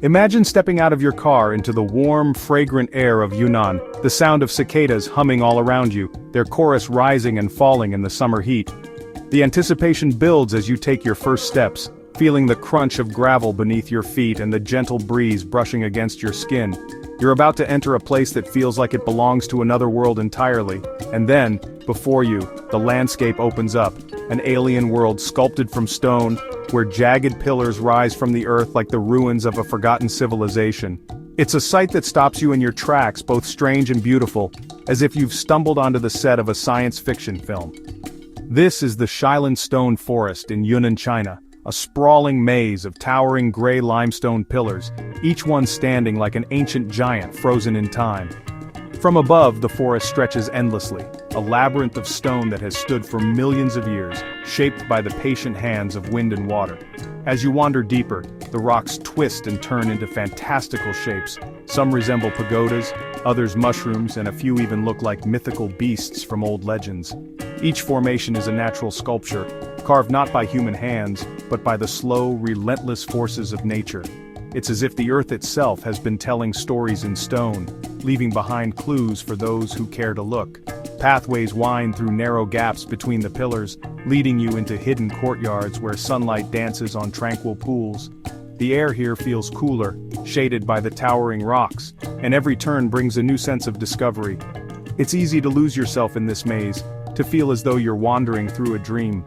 Imagine stepping out of your car into the warm, fragrant air of Yunnan, the sound of cicadas humming all around you, their chorus rising and falling in the summer heat. The anticipation builds as you take your first steps, feeling the crunch of gravel beneath your feet and the gentle breeze brushing against your skin. You're about to enter a place that feels like it belongs to another world entirely, and then, before you, the landscape opens up, an alien world sculpted from stone, where jagged pillars rise from the earth like the ruins of a forgotten civilization. It's a sight that stops you in your tracks, both strange and beautiful, as if you've stumbled onto the set of a science fiction film. This is the Shilan Stone Forest in Yunnan, China, a sprawling maze of towering gray limestone pillars, each one standing like an ancient giant frozen in time. From above, the forest stretches endlessly, a labyrinth of stone that has stood for millions of years, shaped by the patient hands of wind and water. As you wander deeper, the rocks twist and turn into fantastical shapes. Some resemble pagodas, others mushrooms, and a few even look like mythical beasts from old legends. Each formation is a natural sculpture, carved not by human hands, but by the slow, relentless forces of nature. It's as if the earth itself has been telling stories in stone, leaving behind clues for those who care to look. Pathways wind through narrow gaps between the pillars, leading you into hidden courtyards where sunlight dances on tranquil pools. The air here feels cooler, shaded by the towering rocks, and every turn brings a new sense of discovery. It's easy to lose yourself in this maze, to feel as though you're wandering through a dream.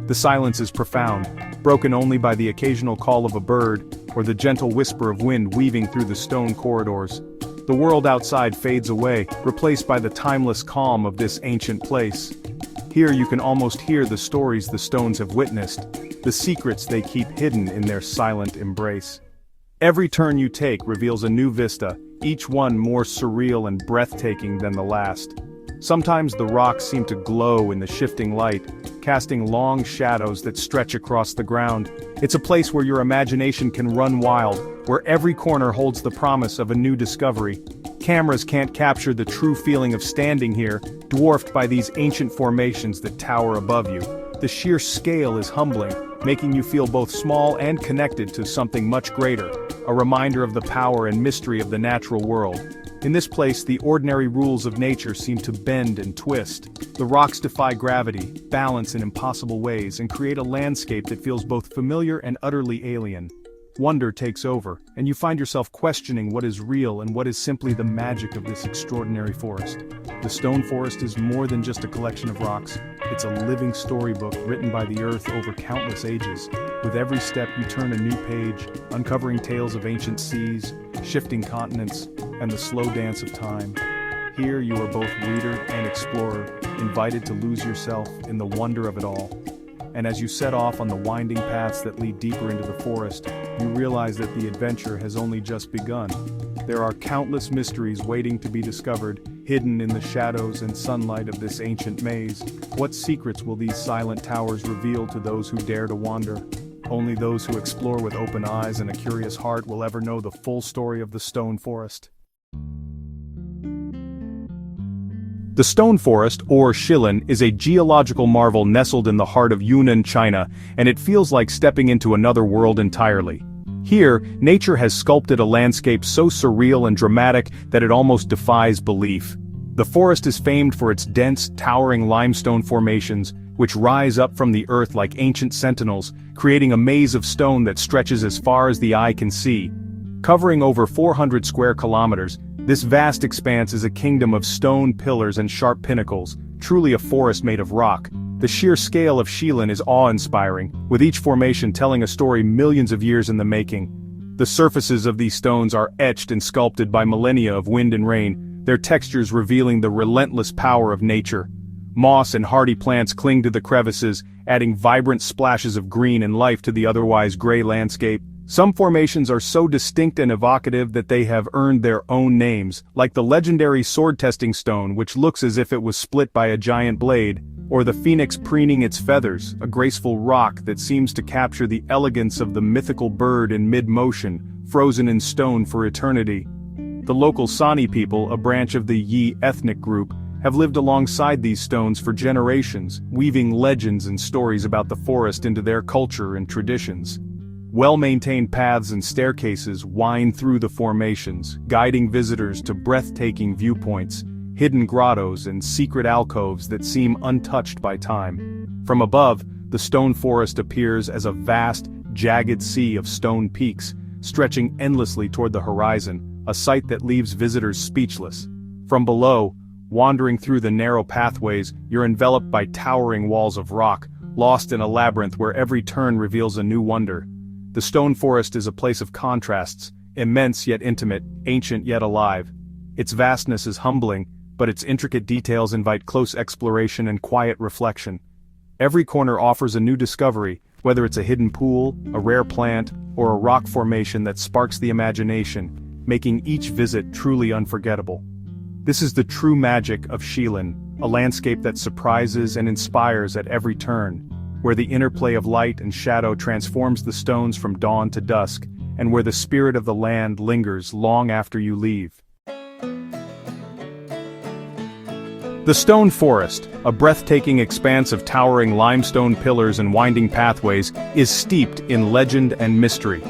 The silence is profound, broken only by the occasional call of a bird, or the gentle whisper of wind weaving through the stone corridors. The world outside fades away, replaced by the timeless calm of this ancient place. Here you can almost hear the stories the stones have witnessed, the secrets they keep hidden in their silent embrace. Every turn you take reveals a new vista, each one more surreal and breathtaking than the last. Sometimes the rocks seem to glow in the shifting light, casting long shadows that stretch across the ground. It's a place where your imagination can run wild, where every corner holds the promise of a new discovery. Cameras can't capture the true feeling of standing here, dwarfed by these ancient formations that tower above you. The sheer scale is humbling, making you feel both small and connected to something much greater, a reminder of the power and mystery of the natural world. In this place, the ordinary rules of nature seem to bend and twist. The rocks defy gravity, balance in impossible ways, and create a landscape that feels both familiar and utterly alien. Wonder takes over, and you find yourself questioning what is real and what is simply the magic of this extraordinary forest. The stone forest is more than just a collection of rocks. It's a living storybook written by the earth over countless ages. With every step you turn a new page, uncovering tales of ancient seas, shifting continents, and the slow dance of time. Here you are both reader and explorer, invited to lose yourself in the wonder of it all. And as you set off on the winding paths that lead deeper into the forest, you realize that the adventure has only just begun. There are countless mysteries waiting to be discovered, hidden in the shadows and sunlight of this ancient maze. What secrets will these silent towers reveal to those who dare to wander? Only those who explore with open eyes and a curious heart will ever know the full story of the stone forest. The stone forest, or Shilan, is a geological marvel nestled in the heart of Yunnan, China, and it feels like stepping into another world entirely. Here, nature has sculpted a landscape so surreal and dramatic that it almost defies belief. The forest is famed for its dense, towering limestone formations, which rise up from the earth like ancient sentinels, creating a maze of stone that stretches as far as the eye can see. Covering over 400 square kilometers, this vast expanse is a kingdom of stone pillars and sharp pinnacles, truly a forest made of rock. The sheer scale of Shilan is awe-inspiring, with each formation telling a story millions of years in the making. The surfaces of these stones are etched and sculpted by millennia of wind and rain, their textures revealing the relentless power of nature. Moss and hardy plants cling to the crevices, adding vibrant splashes of green and life to the otherwise gray landscape. Some formations are so distinct and evocative that they have earned their own names, like the legendary sword-testing stone which looks as if it was split by a giant blade, or the phoenix preening its feathers, a graceful rock that seems to capture the elegance of the mythical bird in mid-motion, frozen in stone for eternity. The local Sani people, a branch of the Yi ethnic group, have lived alongside these stones for generations, weaving legends and stories about the forest into their culture and traditions. Well-maintained paths and staircases wind through the formations, guiding visitors to breathtaking viewpoints, hidden grottos and secret alcoves that seem untouched by time. From above, the stone forest appears as a vast, jagged sea of stone peaks, stretching endlessly toward the horizon, a sight that leaves visitors speechless. From below, wandering through the narrow pathways, you're enveloped by towering walls of rock, lost in a labyrinth where every turn reveals a new wonder. The stone forest is a place of contrasts, immense yet intimate, ancient yet alive. Its vastness is humbling, but its intricate details invite close exploration and quiet reflection. Every corner offers a new discovery, whether it's a hidden pool, a rare plant, or a rock formation that sparks the imagination, making each visit truly unforgettable. This is the true magic of Shilin, a landscape that surprises and inspires at every turn, where the interplay of light and shadow transforms the stones from dawn to dusk, and where the spirit of the land lingers long after you leave. The stone forest, a breathtaking expanse of towering limestone pillars and winding pathways, is steeped in legend and mystery.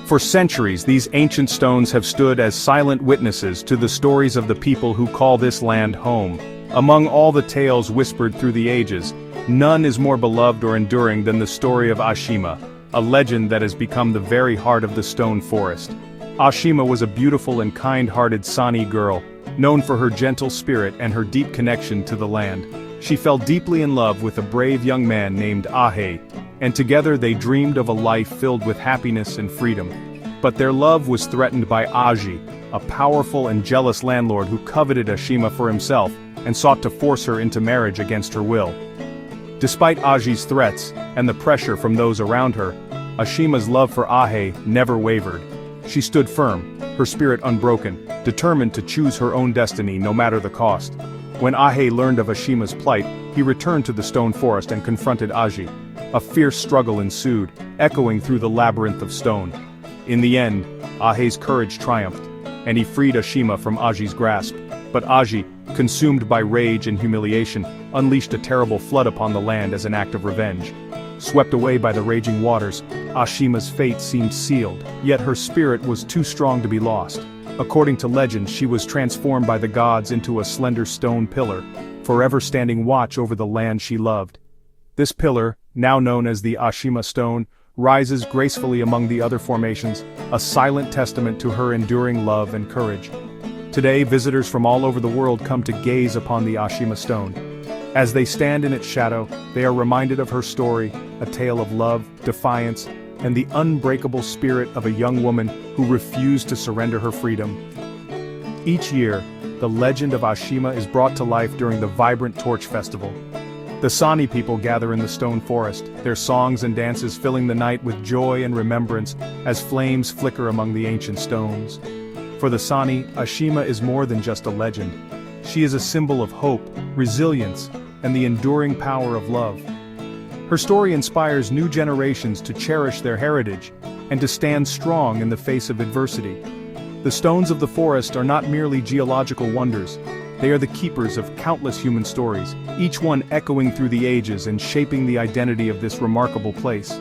For centuries, these ancient stones have stood as silent witnesses to the stories of the people who call this land home. Among all the tales whispered through the ages, none is more beloved or enduring than the story of Ashima, a legend that has become the very heart of the stone forest. Ashima was a beautiful and kind-hearted Sani girl, known for her gentle spirit and her deep connection to the land. She fell deeply in love with a brave young man named Ahe, and together they dreamed of a life filled with happiness and freedom. But their love was threatened by Aji, a powerful and jealous landlord who coveted Ashima for himself and sought to force her into marriage against her will. Despite Aji's threats and the pressure from those around her, Ashima's love for Ahe never wavered. She stood firm, her spirit unbroken, determined to choose her own destiny no matter the cost. When Ahe learned of Ashima's plight, he returned to the stone forest and confronted Aji. A fierce struggle ensued, echoing through the labyrinth of stone. In the end, Ahe's courage triumphed, and he freed Ashima from Aji's grasp. But Aji, consumed by rage and humiliation, unleashed a terrible flood upon the land as an act of revenge. Swept away by the raging waters, Ashima's fate seemed sealed, yet her spirit was too strong to be lost. According to legend, she was transformed by the gods into a slender stone pillar, forever standing watch over the land she loved. This pillar, now known as the Ashima stone, rises gracefully among the other formations, a silent testament to her enduring love and courage. Today, visitors from all over the world come to gaze upon the Ashima stone. As they stand in its shadow, they are reminded of her story, a tale of love, defiance, and the unbreakable spirit of a young woman who refused to surrender her freedom. Each year, the legend of Ashima is brought to life during the vibrant Torch Festival. The Sani people gather in the stone forest, their songs and dances filling the night with joy and remembrance as flames flicker among the ancient stones. For the Sani, Ashima is more than just a legend. She is a symbol of hope, resilience, and the enduring power of love. Her story inspires new generations to cherish their heritage and to stand strong in the face of adversity. The stones of the forest are not merely geological wonders. They are the keepers of countless human stories, each one echoing through the ages and shaping the identity of this remarkable place.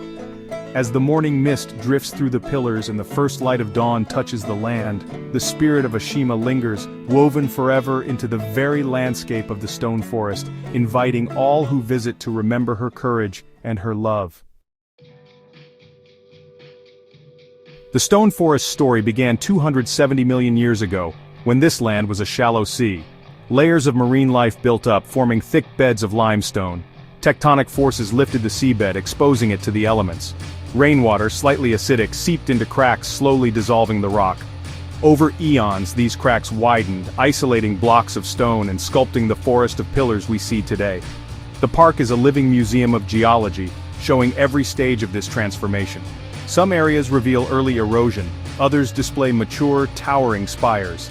As the morning mist drifts through the pillars and the first light of dawn touches the land, the spirit of Ashima lingers, woven forever into the very landscape of the stone forest, inviting all who visit to remember her courage and her love. The stone forest story began 270 million years ago, when this land was a shallow sea. Layers of marine life built up, forming thick beds of limestone. Tectonic forces lifted the seabed, exposing it to the elements. Rainwater, slightly acidic, seeped into cracks, slowly dissolving the rock. Over eons, these cracks widened, isolating blocks of stone and sculpting the forest of pillars we see today. The park is a living museum of geology, showing every stage of this transformation. Some areas reveal early erosion, others display mature, towering spires.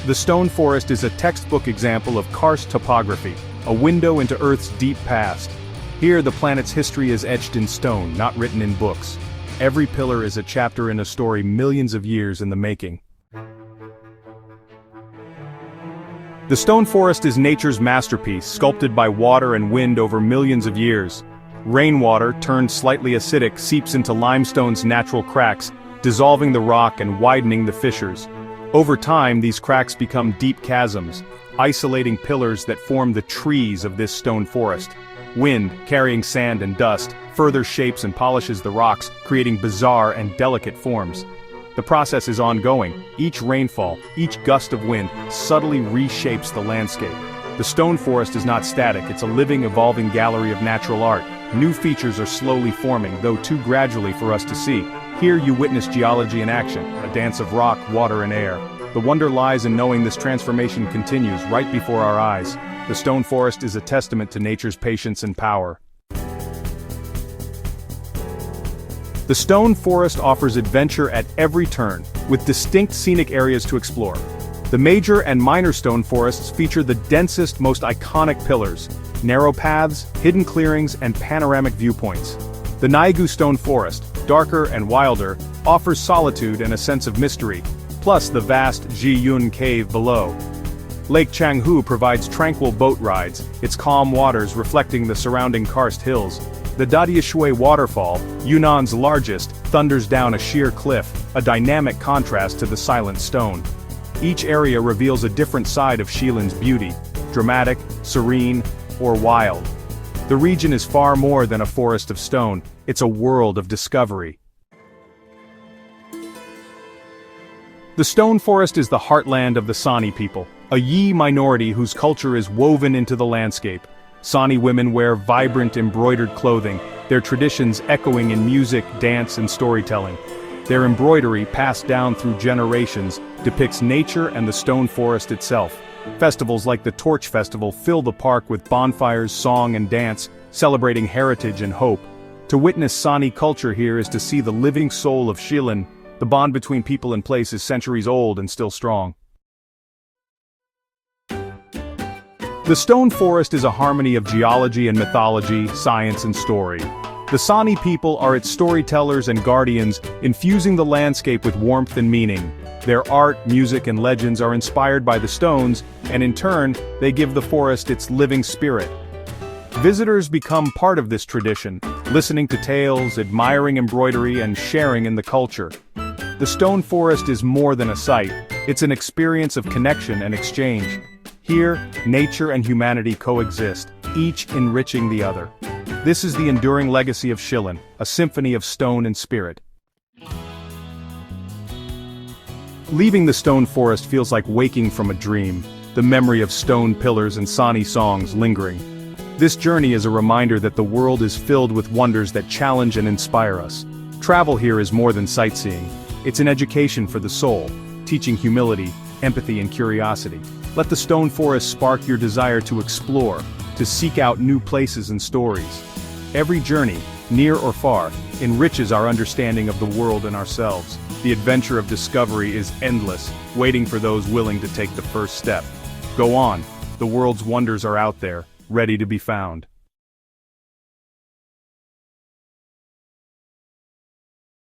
The stone forest is a textbook example of karst topography, a window into Earth's deep past. Here, the planet's history is etched in stone, not written in books. Every pillar is a chapter in a story millions of years in the making. The stone forest is nature's masterpiece, sculpted by water and wind over millions of years. Rainwater, turned slightly acidic, seeps into limestone's natural cracks, dissolving the rock and widening the fissures. Over time, these cracks become deep chasms, isolating pillars that form the trees of this stone forest. Wind, carrying sand and dust, further shapes and polishes the rocks, creating bizarre and delicate forms. The process is ongoing. Each rainfall, each gust of wind, subtly reshapes the landscape. The stone forest is not static, it's a living, evolving gallery of natural art. New features are slowly forming, though too gradually for us to see. Here you witness geology in action, a dance of rock, water and air. The wonder lies in knowing this transformation continues right before our eyes. The stone forest is a testament to nature's patience and power. The stone forest offers adventure at every turn, with distinct scenic areas to explore. The major and minor stone forests feature the densest, most iconic pillars, narrow paths, hidden clearings, and panoramic viewpoints. The Naigu stone forest, darker and wilder, offers solitude and a sense of mystery, plus the vast Jiyun cave below. Lake Changhu provides tranquil boat rides, its calm waters reflecting the surrounding karst hills. The Dadiashui waterfall, Yunnan's largest, thunders down a sheer cliff, a dynamic contrast to the silent stone. Each area reveals a different side of Shilan's beauty, dramatic, serene, or wild. The region is far more than a forest of stone, it's a world of discovery. The stone forest is the heartland of the Sani people, a Yi minority whose culture is woven into the landscape. Sani women wear vibrant embroidered clothing, their traditions echoing in music, dance, and storytelling. Their embroidery, passed down through generations, depicts nature and the stone forest itself. Festivals like the Torch Festival fill the park with bonfires, song, and dance, celebrating heritage and hope. To witness Sani culture here is to see the living soul of Shilan. The bond between people and place is centuries old and still strong. The stone forest is a harmony of geology and mythology, science and story. The Sani people are its storytellers and guardians, infusing the landscape with warmth and meaning. Their art, music and legends are inspired by the stones, and in turn, they give the forest its living spirit. Visitors become part of this tradition, listening to tales, admiring embroidery and sharing in the culture. The stone forest is more than a sight, it's an experience of connection and exchange. Here, nature and humanity coexist, each enriching the other. This is the enduring legacy of Shilan, a symphony of stone and spirit. Leaving the stone forest feels like waking from a dream, the memory of stone pillars and Sani songs lingering. This journey is a reminder that the world is filled with wonders that challenge and inspire us. Travel here is more than sightseeing. It's an education for the soul, teaching humility, empathy and curiosity. Let the stone forest spark your desire to explore, to seek out new places and stories. Every journey, near or far, enriches our understanding of the world and ourselves. The adventure of discovery is endless, waiting for those willing to take the first step. Go on, the world's wonders are out there, ready to be found.